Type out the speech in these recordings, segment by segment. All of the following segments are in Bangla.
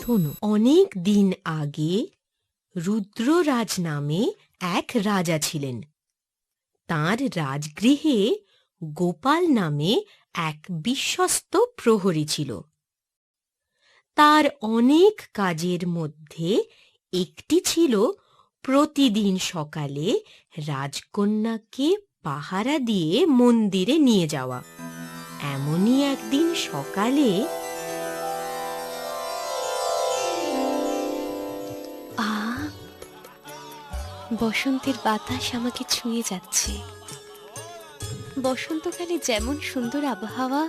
ধনু। অনেক দিন আগে রুদ্ররাজ নামে এক রাজা ছিলেন। তাঁর রাজগৃহে গোপাল নামে এক বিশ্বস্ত প্রহরী ছিল। তার অনেক কাজের মধ্যে একটি ছিল প্রতিদিন সকালে রাজকন্যাকে পাহারা দিয়ে মন্দিরে নিয়ে যাওয়া। এমনই একদিন সকালে বসন্তের বাতাস আমাকে ছুঁয়ে যাচ্ছে। বসন্তকালে যেমন সুন্দর আবহাওয়া,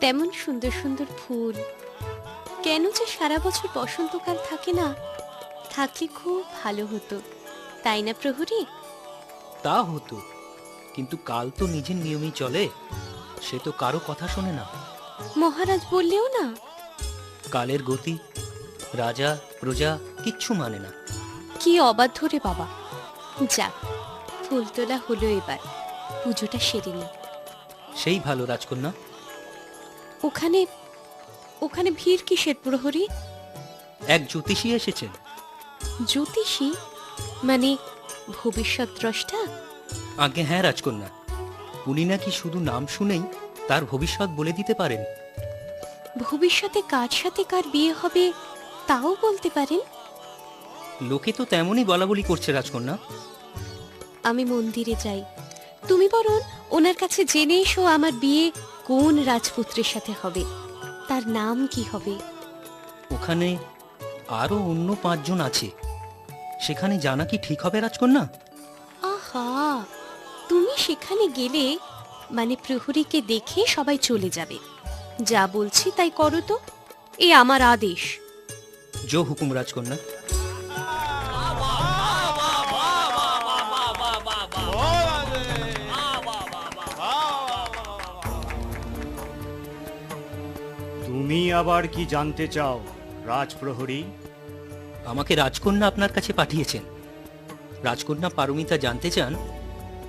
তেমন সুন্দর সুন্দর ফুল। কেন যে সারা বছর বসন্তকাল থাকে না? থাকলে খুব ভালো হতো, তাই না প্রহরী? তা হতো, কিন্তু কাল তো নিজের নিয়মেই চলে, সে তো কারো কথা শোনে না। মহারাজ বললেও না? কালের গতি, রাজা প্রজা কিচ্ছু মানে না। কি অবাধ্য রে বাবা! যাক, ফুল তোলা হলো, এবার পুজোটা সেরে নি। সেই ভালো রাজকন্যা। ওখানে ওখানে ভিড় কিসের প্রহরী? এক জ্যোতিষী এসেছেন। জ্যোতিষী মানে ভবিষ্যৎ দ্রষ্টা? আগে হ্যাঁ রাজকন্যা, উনি নাকি শুধু নাম শুনেই তার ভবিষ্যৎ বলে দিতে পারেন। ভবিষ্যতে কার সাথে কার বিয়ে হবে তাও বলতে পারেন? লোকে তো তেমনই বলাবলি করছে রাজকন্যা। আমি মন্দিরে যাই, তুমি বরং ওনার কাছে জেনে এসো আমার বিয়ে কোন রাজপুত্রের সাথে হবে, তার নাম কি হবে। ওখানে আরো অন্য 5 জন আছে, সেখানে জানা কি ঠিক হবে রাজকন্যা? আহা, তুমি সেখানে গেলে মানে প্রহরীকে দেখে সবাই চলে যাবে। যা বলছি তাই করো তো, এ আমার আদেশ। জো হুকুম রাজকন্যা। তুমি আবার কি জানতে চাও রাজপ্রহরী? আমাকে রাজকন্যা আপনার কাছে পাঠিয়েছেন। রাজকন্যা পারমিতা জানতে চান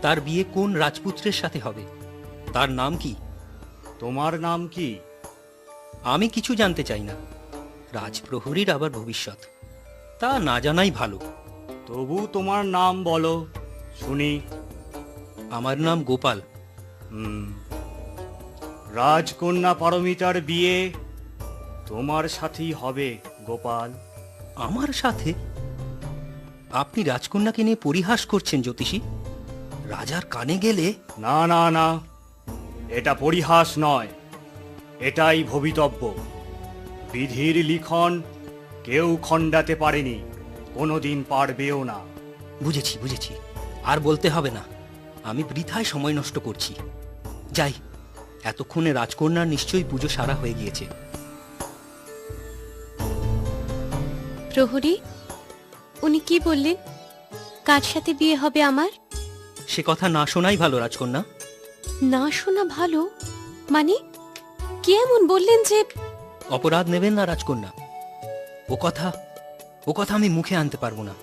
তার বিয়ে কোন রাজপুত্রের সাথে হবে, তার নাম কি। তোমার নাম কি? আমি কিছু জানতে চাই না, রাজপ্রহরীর আবার ভবিষ্যৎ তা না জানাই ভালো। তবু তোমার নাম বলো শুনি। আমার নাম গোপাল। রাজকন্যা পারমিতার বিয়ে তোমার সাথেই হবে গোপাল। আমার সাথে? আপনি রাজকন্যাকে নিয়ে পরিহাস করছেন জ্যোতিষী। রাজার কানে গেলে। না না না, এটা পরিহাস নয়, এটাই ভবিতব্য। বিধির লিখন কেউ খণ্ডাতে পারেনি, কোনোদিন পারবেও না। বুঝেছি বুঝেছি, আর বলতে হবে না, আমি বৃথায় সময় নষ্ট করছি। যাই, এতক্ষণে রাজকন্যার নিশ্চয়ই পুজো সারা হয়ে গিয়েছে। প্রহরী, উনি কি বললেন? কার সাথে বিয়ে হবে আমার? সে কথা না শোনাই ভালো রাজকন্যা। না শোনা ভালো মানে? কি এমন বললেন যে? অপরাধ নেবেন না রাজকন্যা, ও কথা আমি মুখে আনতে পারবো না,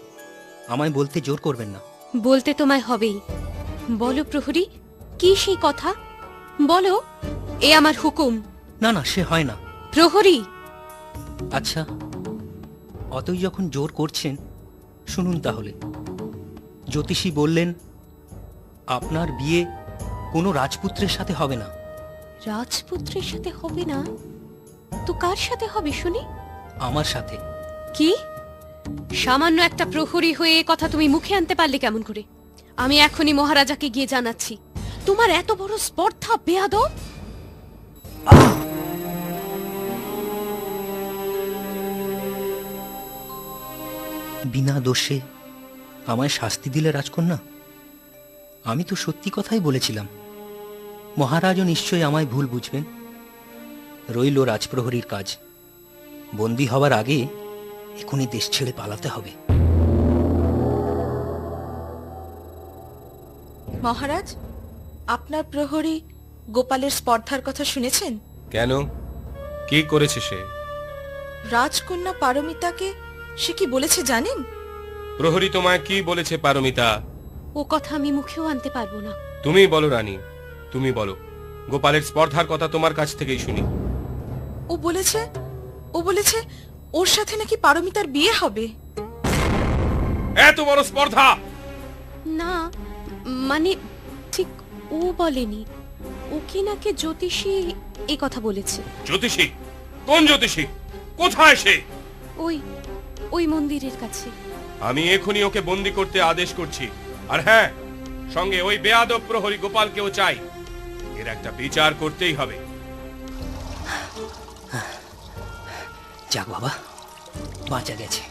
আমায় বলতে জোর করবেন না। বলতে তোমায় হবেই। বলো প্রহরী, কি সেই কথা বলো, এ আমার হুকুম। না না, সে হয় না। প্রহরী! আচ্ছা, অতই যখন জোর করছেন, শুনুন তাহলে। জ্যোতিষী বললেন আপনার বিয়ে কোনো রাজপুত্রের সাথে হবে না। রাজপুত্রের সাথে হবে না? তো কার সাথে হবে শুনি? আমার সাথে। কি? সামান্য একটা প্রহরী হয়ে এ কথা তুমি মুখে আনতে পারলে কেমন করে? আমি এখনই মহারাজাকে গিয়ে জানাচ্ছি। তোমার এত বড় স্পর্ধা, বেয়াদব! বিনা দোষে আমায় শাস্তি দিলে রাজকন্যা? আমি তো সত্যি কথাই বলেছিলাম। মহারাজও নিশ্চয়ই আমায় ভুল বুঝবেন। রইল রাজপ্রহরীর কাজ। বন্দী হওয়ার আগে এখনই দেশ ছেড়ে পালাতে হবে। মহারাজ, আপনার প্রহরী গোপালের স্পর্ধার কথা শুনেছেন? কেন, কি করেছে সে? রাজকন্যা পারমিতাকে সে কি বলেছে জানেন? প্রহরী তোমায় কি বলেছে পারমিতা? ও কথা আমি মুখেও আনতে পারবো না। তুমি বলো রানী, তুমি বলো। গোপালের স্পর্ধার কথা তোমার কাছ থেকেই শুনি। ও বলেছে ওর সাথে নাকি পারমিতার বিয়ে হবে। এত বড় স্পর্ধা! না, মানে ঠিক ও বলেনি, ওকে নাকি জ্যোতিষী এ কথা বলেছে। জ্যোতিষী? কোন জ্যোতিষী? কোথায় সে? ওই ওই মন্দিরের কাছে। আমি এখনই ওকে বন্দি করতে আদেশ করছি। আর হ্যাঁ, সঙ্গে ওই বেয়াদব প্রহরী গোপালকেও চাই। এর একটা বিচার করতেই হবে। যাক বাবা, বাঁচা গেছে।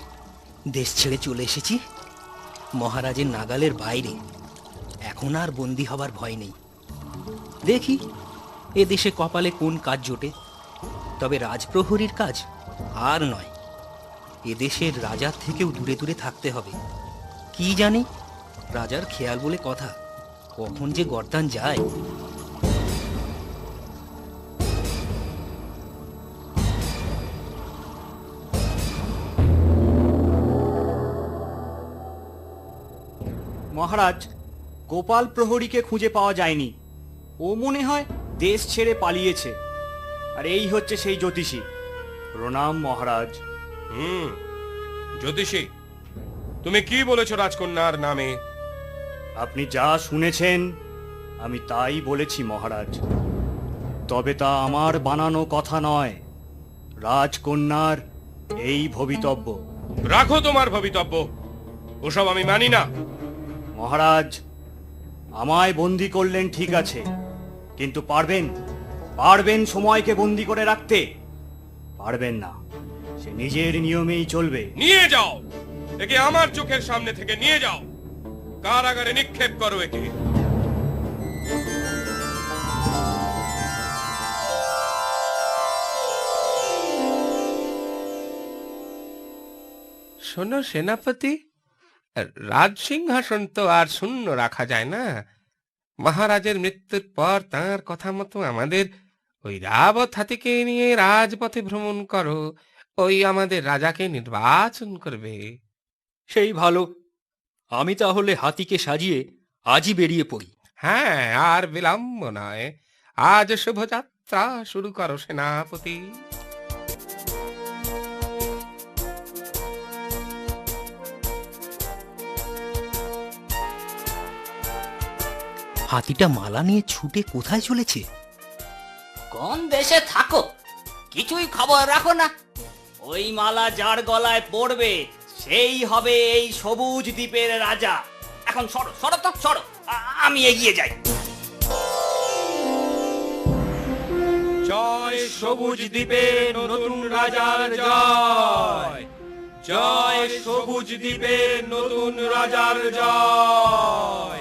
দেশ ছেড়ে চলে এসেছি মহারাজের নাগালের বাইরে। এখন আর বন্দি হবার ভয় নেই। দেখি এ দেশে কপালে কোন কাজ জোটে। তবে রাজপ্রহরীর কাজ আর নয়। এদেশের রাজার থেকেও দূরে দূরে থাকতে হবে। কি জানি, রাজার খেয়াল বলে কথা, কখন যে গর্দান যায়। মহারাজ, গোপাল প্রহরীকে খুঁজে পাওয়া যায়নি। ও মনে হয় দেশ ছেড়ে পালিয়েছে। আর এই হচ্ছে সেই জ্যোতিষী। প্রণাম মহারাজ। জ্যোতিষী, তুমি কি বলেছো রাজকন্যার নামে? আপনি যা শুনেছেন আমি তাই বলেছি মহারাজ। তবে তা আমার বানানো কথা নয়, রাজকন্যার এই ভবিতব্য। রাখো তোমার ভবিতব্য, ওসব আমি মানি না। মহারাজ, আমায় বন্দি করলেন ঠিক আছে, কিন্তু পারবেন সময়কে বন্দি করে রাখতে? পারবেন না। সে নিজের নিয়মেই চলবে। নিয়ে যাও একে, আমার চোখের সামনে থেকে নিয়ে যাও, কারাগারে নিক্ষেপ করো একে। শোনো সেনাপতি, রাজসিংহাসন তো আর শূন্য রাখা যায় না। মহারাজের মৃত্যুর পর তাঁর কথা মতো আমাদের ওই রাবত হাতিকে নিয়ে রাজপথে ভ্রমণ করো। ওই আমাদের রাজাকে নির্বাচন করবে। সেই ভালো। আমি তাহলে হাতিকে সাজিয়ে আজই বেরিয়ে পড়ি। হ্যাঁ, আর বিলম্ব নয়। আজ শুভযাত্রা শুরু করো সেনাপতি। হাতিটা মালা নিয়ে ছুটে কোথায় চলেছে? কোন দেশে থাকো কিছুই খবর রাখো না? ওই মালা যার গলায় পড়বে সেই হবে এই সবুজ দ্বীপের রাজা। এখন সরো সরো তো সরো, আমি এগিয়ে যাই। জয় সবুজ দ্বীপের নতুন রাজার জয়! জয় সবুজ দ্বীপের নতুন রাজার জয়!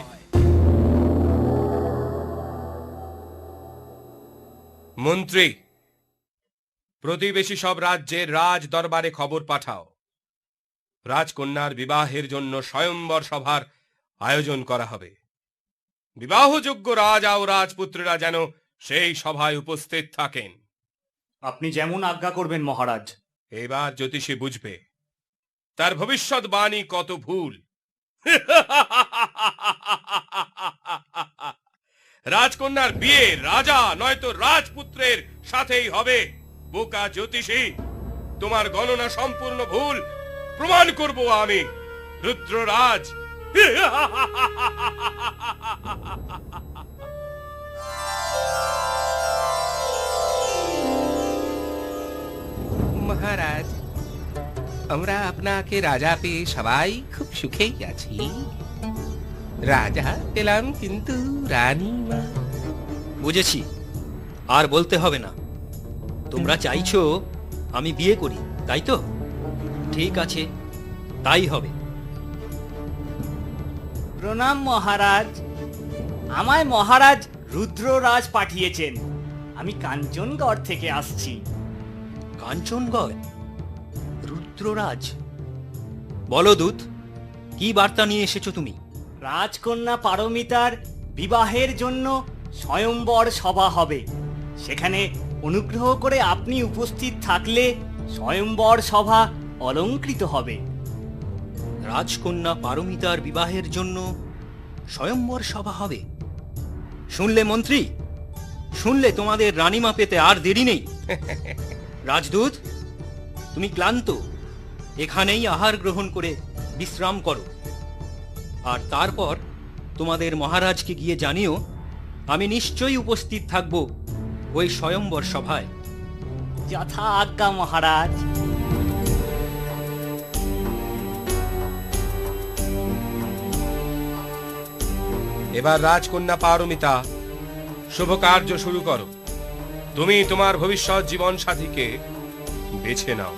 মন্ত্রী, প্রতিবেশী সব রাজ্যের রাজ দরবারে খবর পাঠাও। রাজকন্যার বিবাহের জন্য স্বয়ম্বর সভার আয়োজন করা হবে। বিবাহযোগ্য রাজা ও রাজপুত্ররা যেন সেই সভায় উপস্থিত থাকেন। আপনি যেমন আজ্ঞা করবেন মহারাজ। এবার জ্যোতিষী বুঝবে তার ভবিষ্যৎবাণী কত ভুল। রাজকন্যার বিয়ে রাজা নয়তো রাজপুত্রের সাথেই হবে। বোকা জ্যোতিষী, তোমার গণনা সম্পূর্ণ ভুল প্রমাণ করব আমি, রুদ্ররাজ। মহারাজ, আমরা আপনাকে রাজা পেয়ে সবাই খুব সুখেই আছি। রাজা পেলাম, কিন্তু রানী মা। বুঝেছি, আর বলতে হবে না। তোমরা চাইছো আমি বিয়ে করি, তাই তো? ঠিক আছে, তাই হবে। প্রণাম মহারাজ। আমায় মহারাজ রুদ্ররাজ পাঠিয়েছেন। আমি কাঞ্চনগড় থেকে আসছি। কাঞ্চনগড়? রুদ্ররাজ? বলো দূত, কি বার্তা নিয়ে এসেছো তুমি? রাজকন্যা পারমিতার বিবাহের জন্য স্বয়ম্বর সভা হবে। সেখানে অনুগ্রহ করে আপনি উপস্থিত থাকলে স্বয়ম্বর সভা অলংকৃত হবে। রাজকন্যা পারমিতার বিবাহের জন্য স্বয়ম্বর সভা হবে? শুনলে মন্ত্রী, শুনলে তোমাদের রানীমা পেতে আর দেরি নেই। রাজদূত, তুমি ক্লান্ত, এখানেই আহার গ্রহণ করে বিশ্রাম করো। আর তারপর তোমাদের মহারাজকে গিয়ে জানিও আমি নিশ্চয়ই উপস্থিত থাকব ওই স্বয়ম্বর সভায়। যথা আজ্ঞা মহারাজ। এবার রাজকন্যা পারমিতা, শুভ কার্য শুরু করো। তুমি তোমার ভবিষ্যৎ জীবন সাথীকে বেছে নাও।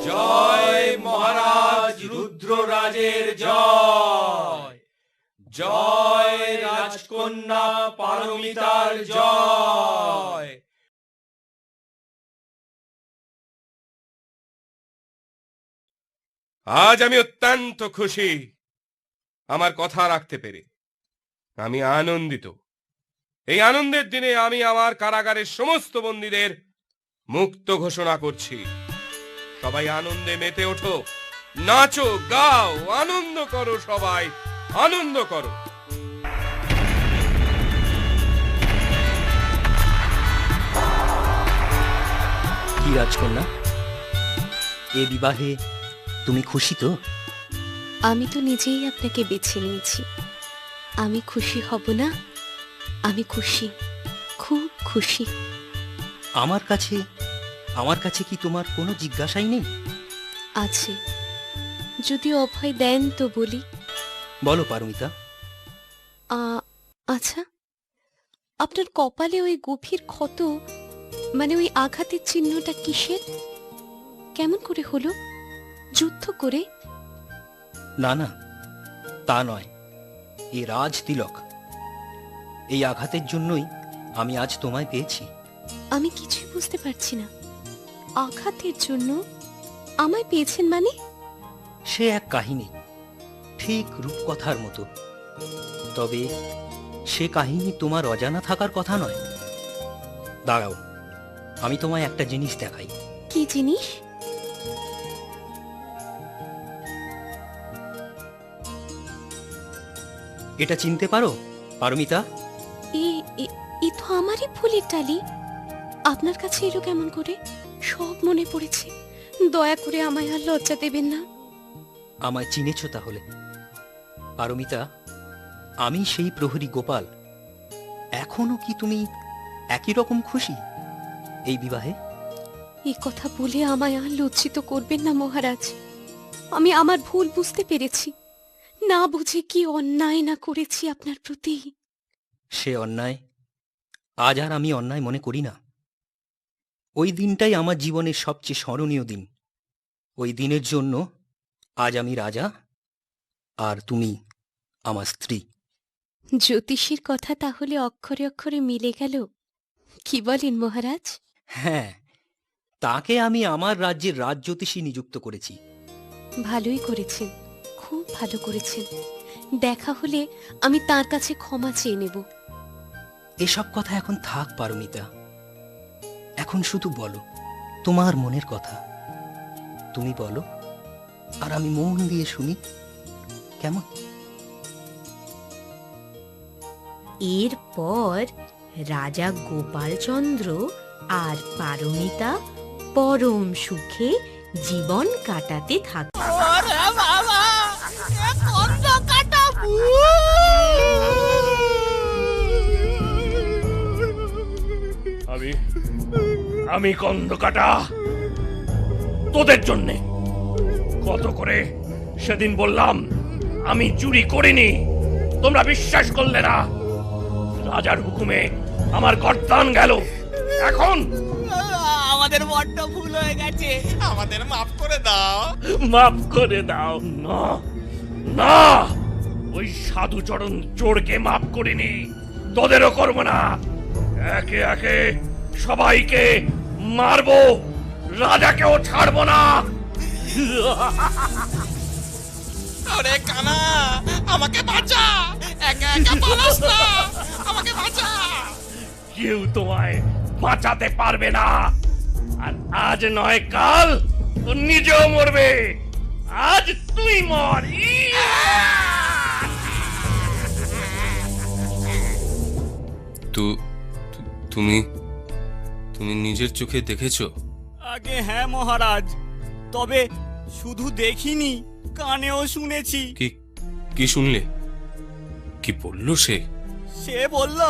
জয় মহারাজ রুদ্ররাজের জয়, জয় রাজকন্যা পারমিতার জয়। আজ আমি অত্যন্ত খুশি আমার কথা রাখতে পেরে। আমি আনন্দিত। এই আনন্দের দিনে আমি আমার কারাগারের সমস্ত বন্দীদের মুক্ত ঘোষণা করছি। সবাই আনন্দে মেতে ওঠো, নাচো, গাও, আনন্দ করো, সবাই আনন্দ করো। কি রাজকন্যা, এ বিবাহে তুমি খুশি তো? আমি তো নিজেই আপনাকে বেছে নিয়েছি। আমি খুশি হব না? আমি খুশি, খুব খুশি। আমার কাছে কি তোমার কোনো জিজ্ঞাসাই নেই? আছে, যদি অভয় দেন তো বলি। বলো পারমিতা। আচ্ছা, আপনার কপালে ওই গভীর ক্ষত, মানে ওই আঘাতের চিহ্নটা কিসের? কেমন করে হলো? যুদ্ধ করে? না না, তা নয়, এ রাজ তিলক। এই আঘাতের জন্যই আমি আজ তোমায় পেয়েছি। আমি কিছুই বুঝতে পারছি না। আঘাতের জন্য আমায় পেয়েছেন মানে? সে এক কাহিনী, ঠিক রূপকথার মতো। তবে সে কাহিনী তোমার অজানা থাকার কথা নয়। দাঁড়াও, আমি তোমায় একটা জিনিস দেখাই। কি জিনিস? এটা চিনতে পারো পারমিতা? এ তো আমারই ফুলের ডালি। আপনার কাছে এলো কেমন করে? সব মনে পড়েছে। দয়া করে আমায় আর লজ্জা দেবেন না। আমায় চিনেছ তাহলে? পারমিতা, আমি সেই প্রহরী গোপাল। এখনো কি তুমি একই রকম খুশি এই বিবাহে? এই কথা বলে আমায় আর লজ্জিত করবেন না মহারাজ। আমি আমার ভুল বুঝতে পেরেছি। না বুঝে কি অন্যায় না করেছি আপনার প্রতি। সে অন্যায় আজ আর আমি অন্যায় মনে করি না। ওই দিনটাই আমার জীবনের সবচেয়ে স্মরণীয় দিন। ওই দিনের জন্য আজ আমি রাজা, আর তুমি আমার স্ত্রী। জ্যোতিষীর কথা তাহলে অক্ষরে অক্ষরে মিলে গেল, কি বলেন মহারাজ? হ্যাঁ, তাকে আমি আমার রাজ্যের রাজজ্যোতিষী নিযুক্ত করেছি। ভালোই করেছেন, খুব ভালো করেছেন। দেখা হলে আমি তার কাছে ক্ষমা চেয়ে নেব। এসব কথা এখন থাক পারমিতা। এখন শুধু বলো তোমার মনের কথা। তুমি বলো, আর আমি মন দিয়ে শুনি, কেমন? এরপর রাজা গোপালচন্দ্র আর পারমিতা পরম সুখে জীবন কাটাতে থাকে। আমি কন্দকাটা তোদের জন্যে কত করে সেদিন বললাম আমি চুরি করিনি, তোমরা বিশ্বাস করলে না। রাজার হুকুমে আমার গর্দান গেল। এখন আমাদের বড্ড ভুল হয়ে গেছে, আমাদের মাফ করে দাও। মাফ করে দাও? না না, ওই সাধুচরণ চোরকে মাফ করিনি, তোদেরও করবো না। একে একে সবাইকে মারবো, রাজাকেও ছাড়বো না। আরে কানা, আমাকে বাঁচা, একা একা পালাস না, আমাকে বাঁচা। কেউ তোমায় বাঁচাতে পারবে না, আর আজ নয় কাল তো নিজেও মরবে। আজ তুই মর। তুমি তুমি নিজের চোখে দেখেছো? আগে হ্যাঁ মহারাজ, তবে শুধু দেখিনি, কানেও শুনেছি। কি কি শুনলে? কি বললো সে? সে বলল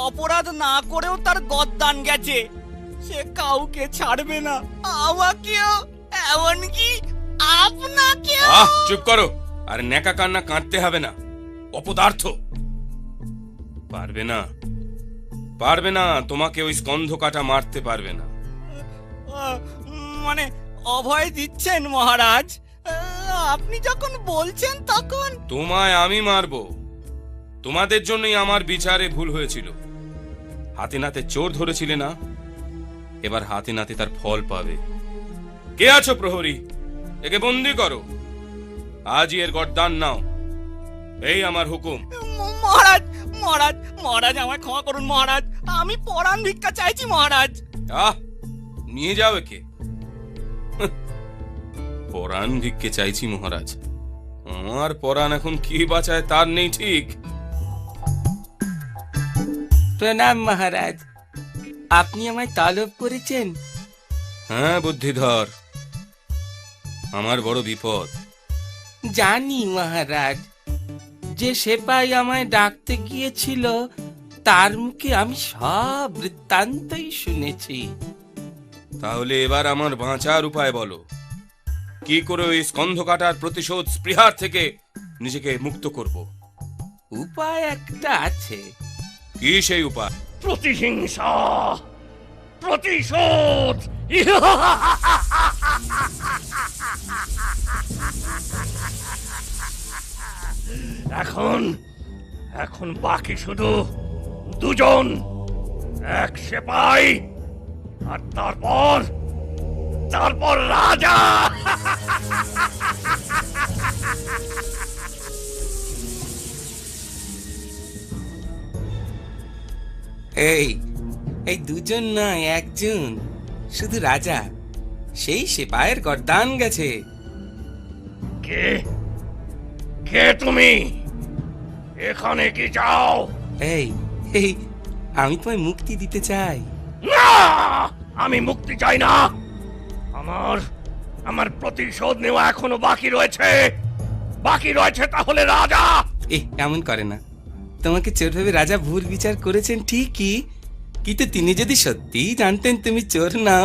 অপরাধ না করেও তার গদ্দান গেছে, সে কাউকে ছাড়বে না, আমাকেও, এমনকি আপনাকেও। চুপ করো, আর নেকা কান্না কাঁদতে হবে না, অপদার্থ। পারবে না, পারবে না, তোমাকে ওই স্কন্ধ কাটা মারতে পারবে না। মানে অভয় দিচ্ছেন মহারাজ? আপনি যখন বলছেন তখন। তোমায় আমি মারবো, তোমাদের জন্যই আমার বিচারে ভুল হয়েছিল। হাতে নাতে চোর ধরেছিলে না, এবার হাতে নাতে তার ফল পাবে। কে আছো প্রহরী? একে বন্দি করো, আজই এর গর্দান নাও, এই আমার হুকুম। মহারাজ, মহারাজ, মহারাজ আমায় ক্ষমা করুন মহারাজ, আমি পরাণ ভিক্ষা চাইছি মহারাজ। নিয়ে যাও একে। পরাণ ভিক্ষে চাইছি মহারাজ? আমার পরাণ এখন কি বাঁচায় তার নেই ঠিক। প্রণাম মহারাজ, আপনি আমায় তলব করেছেন? হ্যাঁ বুদ্ধিধর, আমার বড় বিপদ। জানি মহারাজ, যে সেপাই আমায় ডাকতে গিয়েছিল তার মুখে আমি সব বৃত্তান্তই শুনেছি। তাহলে এবার আমার বাঁচার উপায় বলো, কি করে ওই স্কন্ধ কাটার প্রতিশোধ স্পৃহার থেকে নিজেকে মুক্ত করব? উপায় একটা আছে। কি সেই উপায়? প্রতিহিংসা, প্রতিশোধ। এখন এখন বাকি শুধু দুজন, এক সেপাই আর তারপর তারপর রাজা। এই এই দুজন নয়, একজন, শুধু রাজা, সেই সেপাইয়ের গর্দান গেছে। কে কে তুমি? এখানে কি চাও? এই এই আমি তোমায় মুক্তি দিতে চাই। না, আমি মুক্তি চাই না। আমার আমার প্রতিশোধ নেওয়া এখনো বাকি রয়েছে, বাকি রয়েছে। তাহলে রাজা। এমন করে না, তোমাকে চোর ভেবে রাজা ভুল বিচার করেছেন ঠিকই, কিন্তু তিনি যদি সত্যি জানতেন তুমি চোর নাও,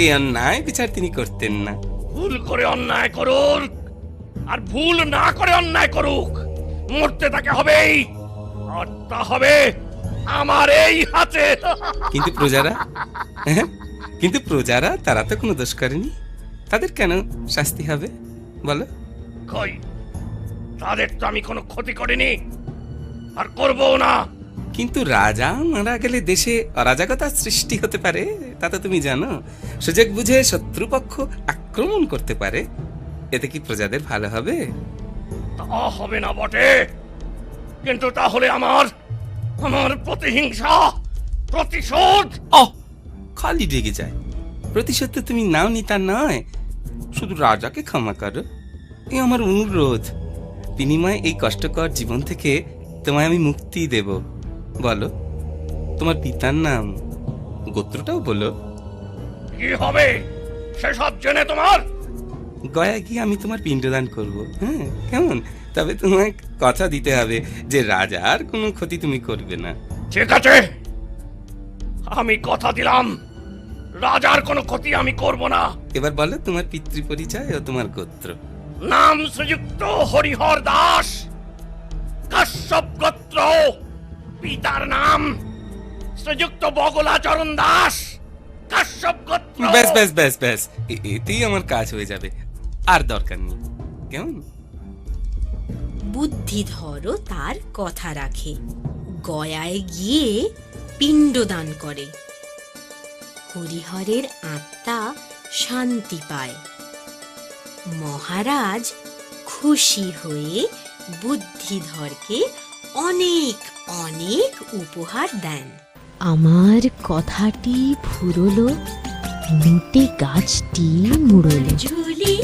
এই অন্যায় বিচার তিনি করতেন না। ভুল করে অন্যায় করুক আর ভুল না করে অন্যায় করুক, মরতে তাকে হবেই, আর তা হবে আমার এই হাতে। কিন্তু প্রজারা, কিন্তু প্রজারা, তারা তো কোনো দোষ করেনি, তাদের কেন শাস্তি হবে বলো? কই, তাদের তো আমি কোনো ক্ষতি করিনি, আর করবো না। কিন্তু রাজা মারা গেলে দেশে অরাজকতার সৃষ্টি হতে পারে, তা তো তুমি জানো। সুযোগ বুঝে শত্রুপক্ষ আক্রমণ করতে পারে, এতে কি প্রজাদের ভালো হবে? তা হবে না বটে, কিন্তু তাহলে আমার আমার প্রতিহিংসা, প্রতিশোধ। খালি রেগে যায়। প্রতিশোধ তো তুমি নাও নি তা নয়, শুধু রাজাকে ক্ষমা করো, এই আমার অনুরোধ। বিনিময়ে এই কষ্টকর জীবন থেকে তোমায় আমি মুক্তি দেব। বলো তোমার পিতার নাম, গোত্রটাও বলো। কি হবে সেসব জেনে তোমার? গয়া গিয়ে আমি তোমার পিণ্ডদান করব, হ্যাঁ কেমন? তবে তোমায় কথা দিতে হবে যে রাজার কোনো ক্ষতি তুমি করবে না। ঠিক আছে, আমি কথা দিলাম, রাজার কোনো ক্ষতি আমি করব না। এবার বলো তোমার পিতৃ পরিচয় ও তোমার গোত্র। নাম শ্রীযুক্ত হরিহর দাস, কাশ্যপ গোত্র। পিতার নাম শ্রীযুক্ত বগলাচরণ দাস, কাশ্যপ গোত্র। ব্যাস ব্যাস ব্যাস ব্যাস, এতেই আমার কাজ হয়ে যাবে, আর দরকার নেই, কেমন? বুদ্ধিধরও তার কথা রাখে, গয়ায় গিয়ে পিণ্ডদান করে। হরিহরের আত্মা শান্তি পায়। মহারাজ খুশি হয়ে বুদ্ধিধরকে অনেক অনেক উপহার দেন। আমার কথাটি ফুরলো, লুটে গাছটি মুড়লো। ঝুলি